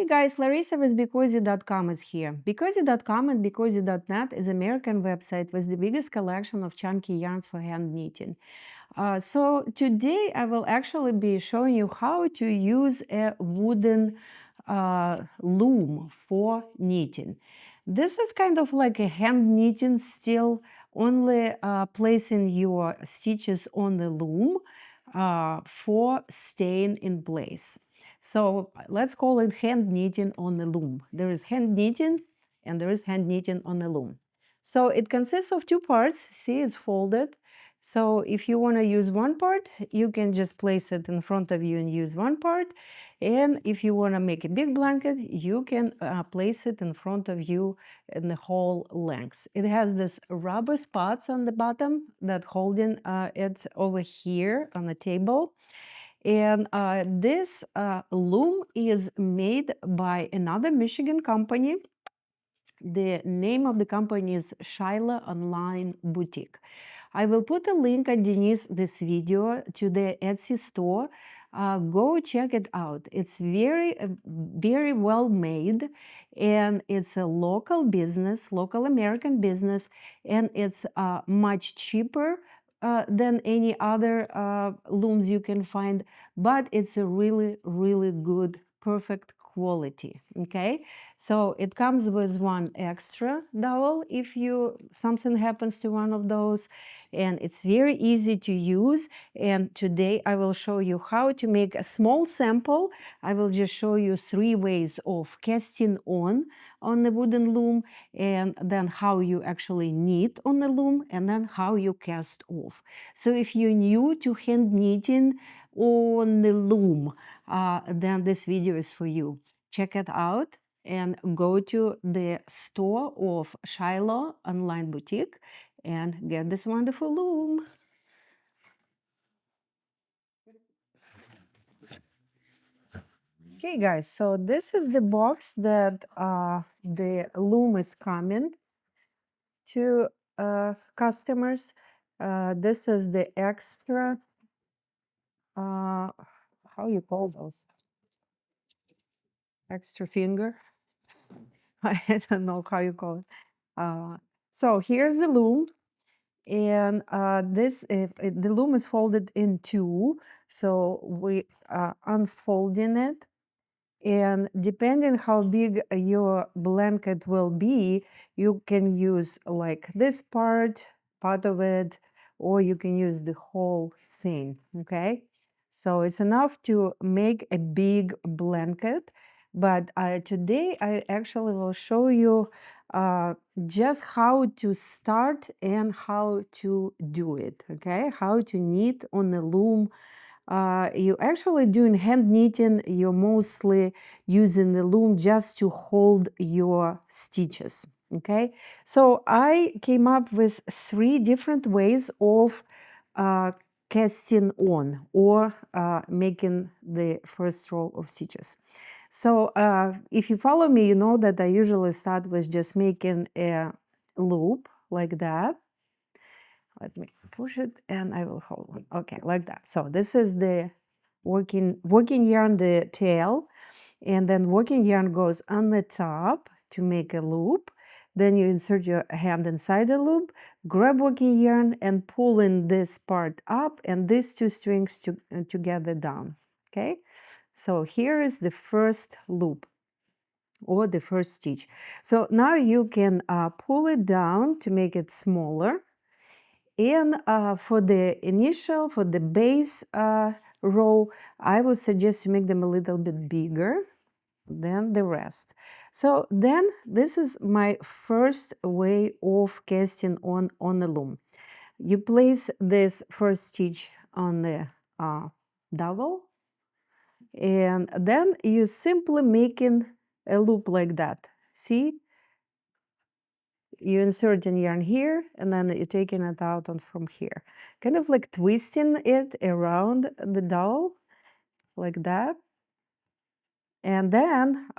guys, Larissa with BeCozi.com is here. BeCozi.com and BeCozi.net is an American website with the biggest collection of chunky yarns for hand knitting. So today I will actually be showing you how to use a wooden loom for knitting. This is kind of like a hand knitting still, only placing your stitches on the loom for staying in place. So let's call it hand knitting on the loom. There is hand knitting and there is hand knitting on the loom. So it consists of two parts. See, it's folded. So if you want to use one part, you can just place it in front of you and use one part. And if you want to make a big blanket, you can place it in front of you in the whole length. It has this rubber spots on the bottom that holding it over here on the table. And this loom is made by another Michigan company. The name of the company is Shiloh Online Boutique. I will put a link underneath this video to the Etsy store. Go check it out. It's very well made, and it's a local business, local American business, and it's much cheaper than any other looms you can find, but it's a really good, perfect quality. Okay, so it comes with one extra dowel if something happens to one of those, and it's very easy to use. And today I will show you how to make a small sample. I will just show you 3 ways of casting on the wooden loom, and then how you actually knit on the loom, and then how you cast off. So if you're new to hand knitting on the loom, then this video is for you. Check it out and go to the store of Shiloh Online Boutique and get this wonderful loom. Okay, guys, so this is the box that the loom is coming to customers. This is the extra, how you call those? Extra finger. I don't know how you call it. So here's the loom, and the loom is folded in 2. So we are unfolding it, and depending how big your blanket will be, you can use like this part of it, or you can use the whole thing. Okay, so it's enough to make a big blanket. But today I actually will show you just how to start and how to do it. Okay, how to knit on the loom. You actually doing hand knitting, you're mostly using the loom just to hold your stitches. Okay, so I came up with 3 different ways of casting on or making the first row of stitches. So if you follow me, you know that I usually start with just making a loop like that. Let me push it and I will hold it. Okay, like that. So this is the working yarn, the tail, and then working yarn goes on the top to make a loop. Then you insert your hand inside the loop, grab working yarn and pull in this part up and these 2 strings together down. Okay, so here is the first loop or the first stitch. So now you can pull it down to make it smaller. And for the base row, I would suggest you make them a little bit bigger than the rest. So then this is my first way of casting on the loom. You place this first stitch on the dowel, and then you simply making a loop like that. See? You insert in yarn here, and then you're taking it out from here. Kind of like twisting it around the dowel, like that. And then,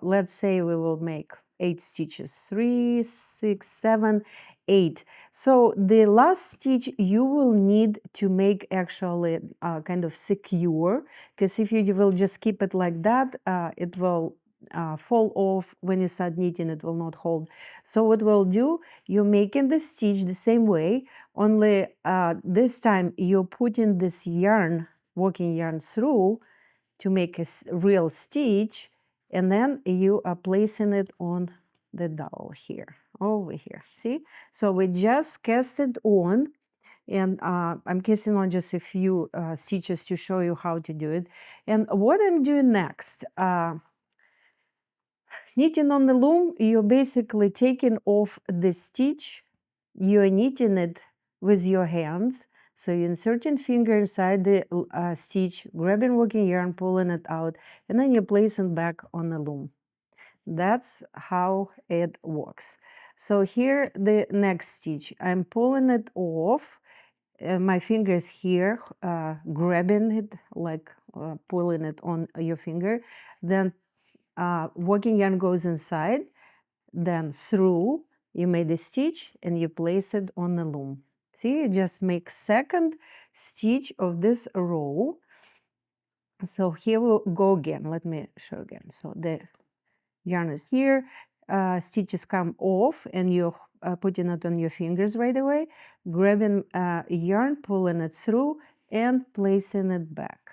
let's say we will make 8 stitches. 3, 6, 7, 8. So the last stitch you will need to make actually kind of secure, because if you will just keep it like that, it will fall off when you start knitting. It will not hold. So what we'll do, you're making the stitch the same way, only this time you're putting this yarn, working yarn through to make a real stitch, and then you are placing it on the dowel here, over here. See? So we just cast it on, and I'm casting on just a few stitches to show you how to do it. And what I'm doing next, knitting on the loom, you're basically taking off the stitch, you're knitting it with your hands. So you're inserting finger inside the stitch, grabbing working yarn, pulling it out, and then you're placing back on the loom. That's how it works. So here, the next stitch, I'm pulling it off. My fingers here, grabbing it, like pulling it on your finger. Then working yarn goes inside, then through, you made a stitch and you place it on the loom. See, you just make second stitch of this row. So here we'll go again. Let me show again. So the yarn is here, stitches come off, and you're putting it on your fingers right away, grabbing yarn, pulling it through, and placing it back.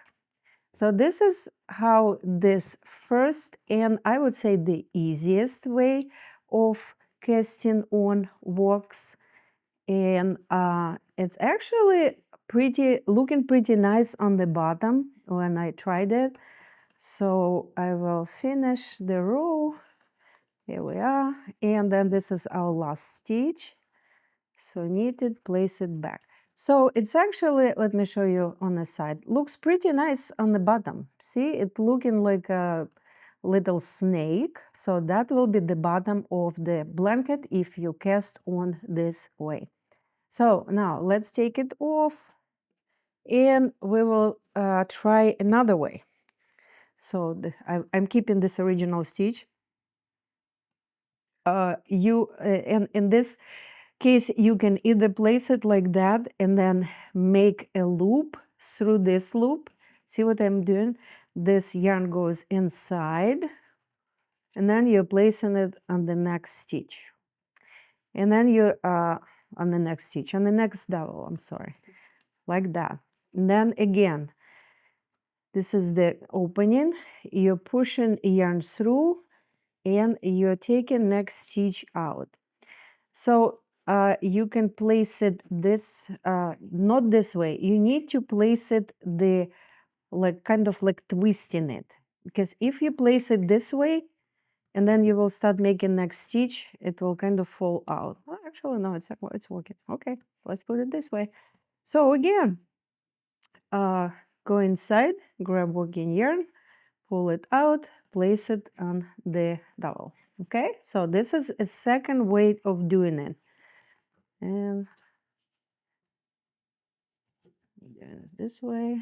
So this is how this first, and I would say the easiest way of casting on works. And it's actually looking pretty nice on the bottom when I tried it. So I will finish the row. Here we are. And then this is our last stitch. So knit it, place it back. So it's actually, let me show you on the side, looks pretty nice on the bottom. See, it's looking like a little snake. So that will be the bottom of the blanket if you cast on this way. So now let's take it off, and we will try another way. So I'm keeping this original stitch. And in this case, you can either place it like that and then make a loop through this loop. See what I'm doing? This yarn goes inside, and then you're placing it on the next stitch. And then you on the next stitch, on the next double, I'm sorry, like that. And then again, this is the opening. You're pushing yarn through, and you're taking next stitch out. So you can place it this, not this way. You need to place it kind of like twisting it. Because if you place it this way, and then you will start making next stitch, it will kind of fall out. Well, actually, no, it's working. Okay, let's put it this way. So again, go inside, grab working yarn, pull it out, place it on the dowel. Okay, so this is a second way of doing it. And doing this way.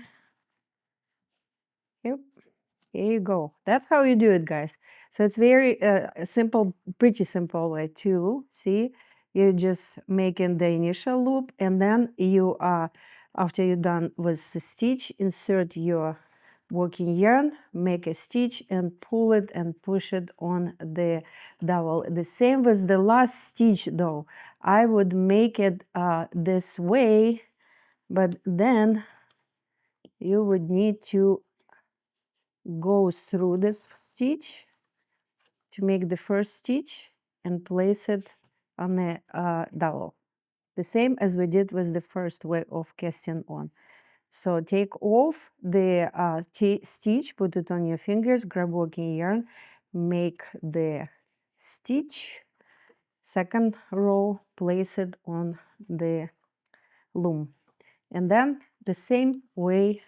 Yep. Here you go. That's how you do it, guys. So it's very simple, pretty simple way too. See, you're just making the initial loop, and then you after you're done with the stitch, insert your working yarn, make a stitch, and pull it and push it on the dowel. The same with the last stitch, though. I would make it this way, but then you would need to go through this stitch to make the first stitch and place it on the dowel. The same as we did with the first way of casting on. So take off the stitch, put it on your fingers, grab working yarn, make the stitch, second row, place it on the loom. And then the same way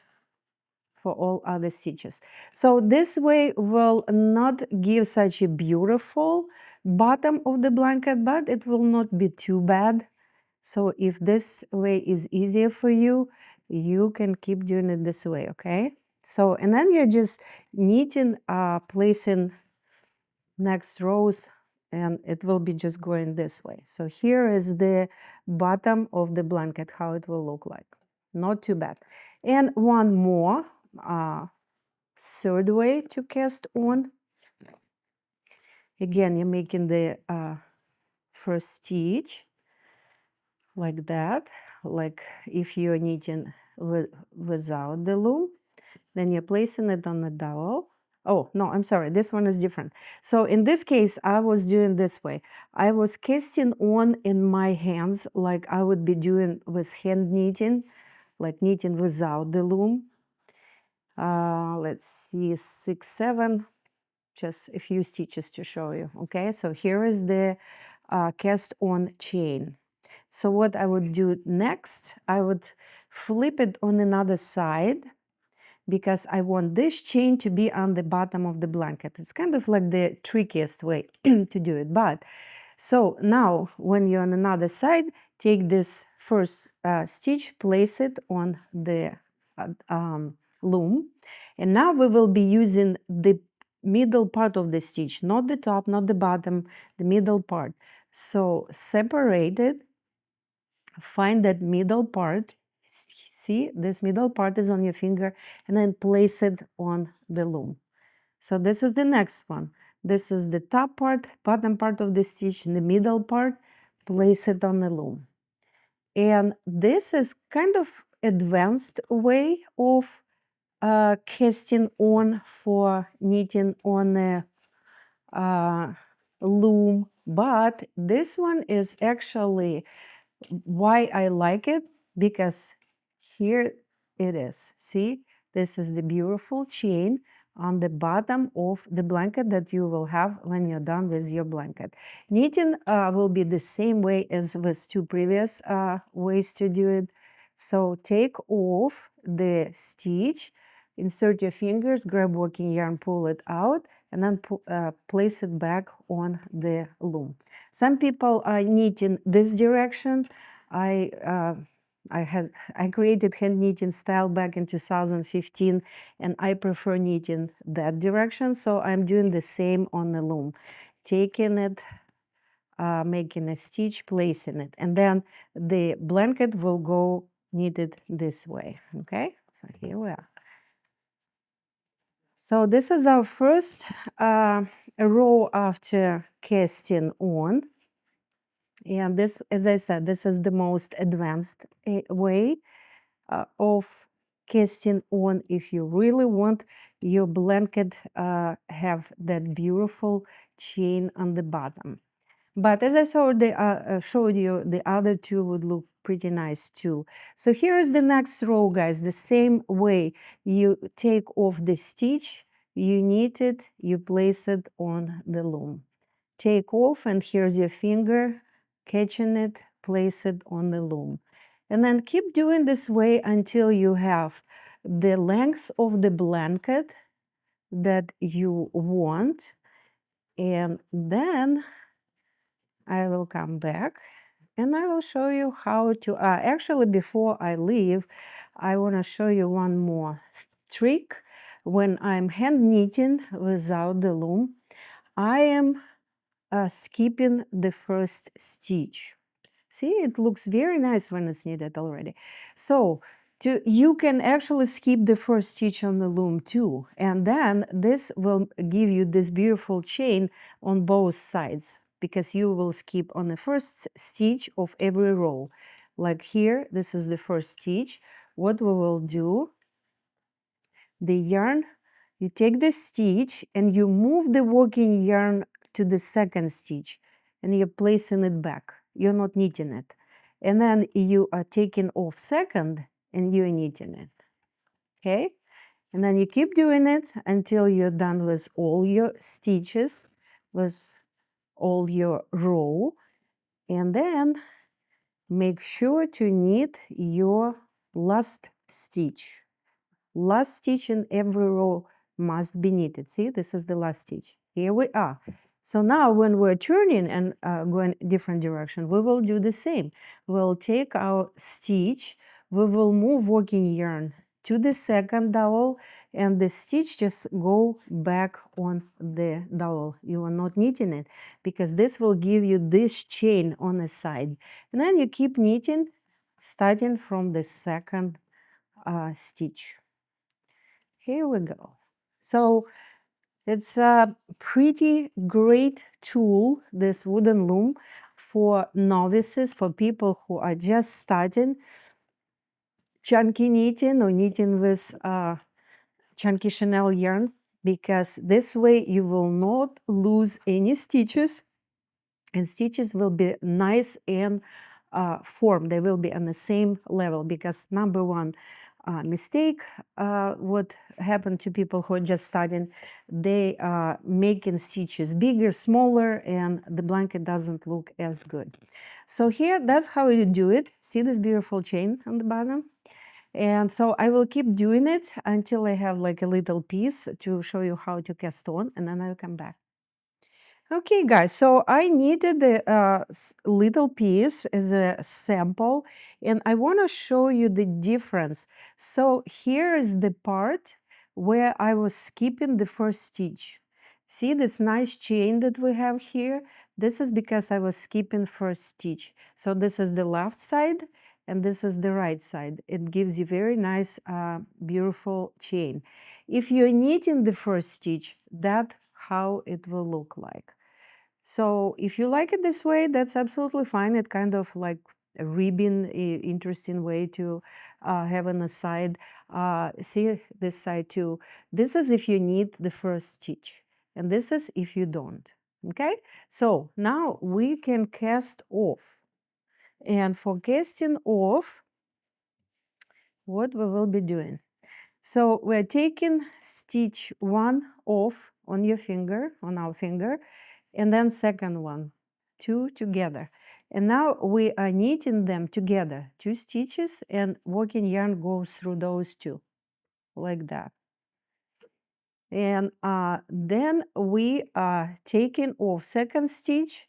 for all other stitches. So this way will not give such a beautiful bottom of the blanket, but it will not be too bad. So if this way is easier for you, you can keep doing it this way, okay? So, and then you're just knitting, placing next rows, and it will be just going this way. So here is the bottom of the blanket, how it will look like. Not too bad. And one more third way to cast on. Again, you're making the first stitch like that, like if you're knitting without the loom, then you're placing it on the dowel. Oh, no, I'm sorry, this one is different. So in this case, I was doing this way. I was casting on in my hands like I would be doing with hand knitting, like knitting without the loom. Let's see, 6, 7, just a few stitches to show you. Okay, so here is the cast on chain. So what I would do next, I would flip it on another side because I want this chain to be on the bottom of the blanket. It's kind of like the trickiest way to do it. But so now when you're on another side, take this first stitch, place it on the loom. And now we will be using the middle part of the stitch, not the top, not the bottom, the middle part. So separate it, find that middle part. See, this middle part is on your finger, and then place it on the loom. So this is the next one. This is the top part, bottom part of the stitch, and the middle part, place it on the loom. And this is kind of advanced way of casting on for knitting on a loom, but this one is actually why I like it, because here it is. See, this is the beautiful chain on the bottom of the blanket that you will have when you're done with your blanket. Knitting will be the same way as with two previous ways to do it. So take off the stitch, insert your fingers, grab working yarn, pull it out, and then place it back on the loom. Some people are knitting this direction. I created hand knitting style back in 2015, and I prefer knitting that direction, so I'm doing the same on the loom, taking it, making a stitch, placing it, and then the blanket will go knitted this way. Okay, so here we are. So this is our first row after casting on. And this, as I said, this is the most advanced way of casting on if you really want your blanket have that beautiful chain on the bottom. But as I showed you, the other two would look pretty nice too. So here is the next row, guys. The same way you take off the stitch, you knit it, you place it on the loom. Take off, and here's your finger catching it, place it on the loom. And then keep doing this way until you have the length of the blanket that you want. And then I will come back and I will show you how to, actually before I leave, I want to show you one more trick. When I'm hand knitting without the loom, I am skipping the first stitch. See, it looks very nice when it's knitted already. So you can actually skip the first stitch on the loom too, and then this will give you this beautiful chain on both sides, because you will skip on the first stitch of every row. Like here, this is the first stitch. What we will do, the yarn, you take the stitch and you move the working yarn to the second stitch, and you're placing it back. You're not knitting it. And then you are taking off second and you're knitting it. Okay? And then you keep doing it until you're done with all your stitches, with all your row. And then make sure to knit your last stitch. Last stitch in every row must be knitted. See, this is the last stitch. Here we are. So now when we're turning and going different direction, we will do the same. We'll take our stitch, we will move working yarn to the second dowel, and the stitch just go back on the dowel. You are not knitting it, because this will give you this chain on the side. And then you keep knitting, starting from the second stitch. Here we go. So It's a pretty great tool, this wooden loom, for novices, for people who are just starting chunky knitting or knitting with chunky chenille yarn, because this way you will not lose any stitches, and stitches will be nice and formed. They will be on the same level, because number one mistake what happened to people who are just starting, they are making stitches bigger, smaller, and the blanket doesn't look as good. So here, that's how you do it. See this beautiful chain on the bottom? And so I will keep doing it until I have like a little piece to show you how to cast on, and then I'll come back. Okay, guys, so I needed the little piece as a sample, and I want to show you the difference. So here is the part where I was skipping the first stitch. See this nice chain that we have here? This is because I was skipping first stitch. So this is the left side, and this is the right side. It gives you very nice, beautiful chain. If you're knitting the first stitch, that's how it will look like. So if you like it this way, that's absolutely fine. It kind of like a ribbon, interesting way to have on the side. See this side too. This is if you need the first stitch, and this is if you don't. Okay, so now we can cast off. And for casting off, what we will be doing? So we're taking stitch 1 off on your finger, on our finger, and then second one, 2 together. And now we are knitting them together, 2 stitches, and working yarn goes through those 2, like that. And then we are taking off second stitch,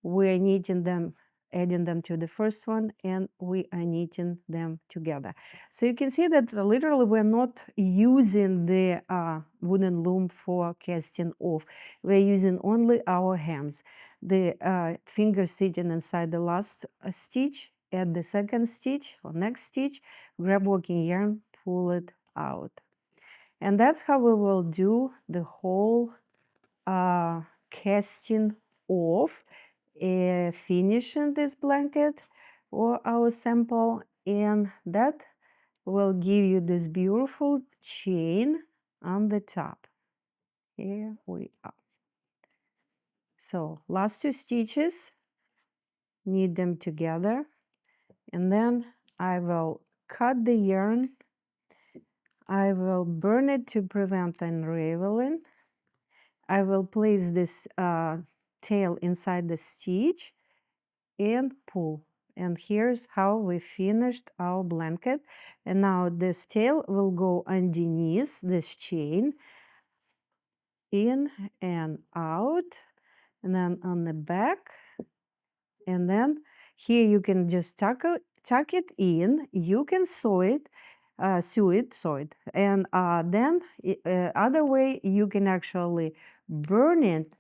we're knitting them, adding them to the first one, and we are knitting them together. So you can see that literally we're not using the wooden loom for casting off. We're using only our hands. The fingers sitting inside the last stitch, add the second stitch or next stitch, grab working yarn, pull it out. And that's how we will do the whole casting off, finishing this blanket or our sample, and that will give you this beautiful chain on the top. Here we are. So last 2 stitches, knit them together, and then I will cut the yarn. I will burn it to prevent unraveling. I will place this tail inside the stitch and pull. And here's how we finished our blanket. And now this tail will go underneath this chain, in and out, and then on the back. And then here you can just tuck it in. You can sew it, and then other way you can actually burn it.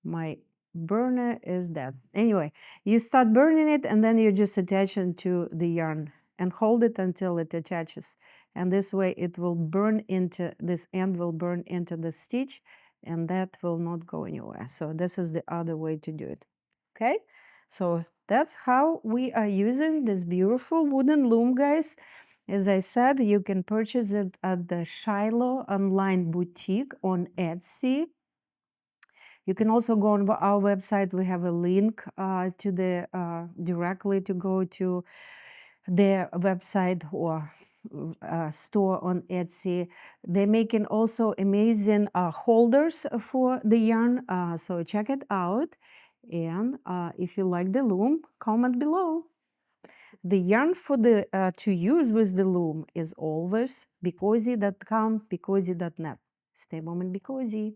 My burner is dead. Anyway, you start burning it, and then you just attach it to the yarn and hold it until it attaches. And this way it will burn into, this end will burn into the stitch, and that will not go anywhere. So this is the other way to do it. Okay, so that's how we are using this beautiful wooden loom, guys. As I said, you can purchase it at the Shiloh online boutique on Etsy. You can also go on our website. We have a link to the directly to go to their website or store on Etsy. They're making also amazing holders for the yarn, so check it out. And if you like the loom, comment below. The yarn for the to use with the loom is always BeCozi.com, BeCozi.net. Stay moment BeCozi.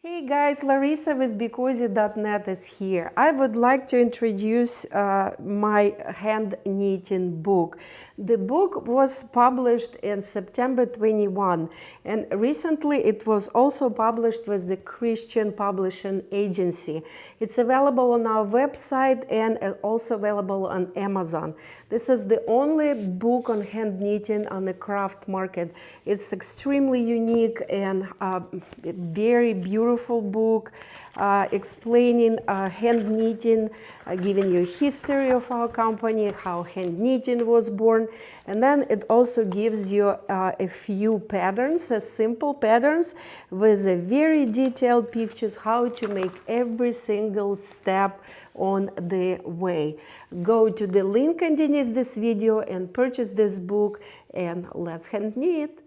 Hey guys, Larissa with BeCozi.net is here. I would like to introduce my hand knitting book. The book was published in September 21, and recently it was also published with the Christian Publishing Agency. It's available on our website and also available on Amazon. This is the only book on hand knitting on the craft market. It's extremely unique and very beautiful book explaining hand knitting, giving you history of our company, how hand knitting was born, and then it also gives you a few patterns, simple patterns with a very detailed pictures how to make every single step on the way. Go to the link underneath this video and purchase this book, and let's hand knit.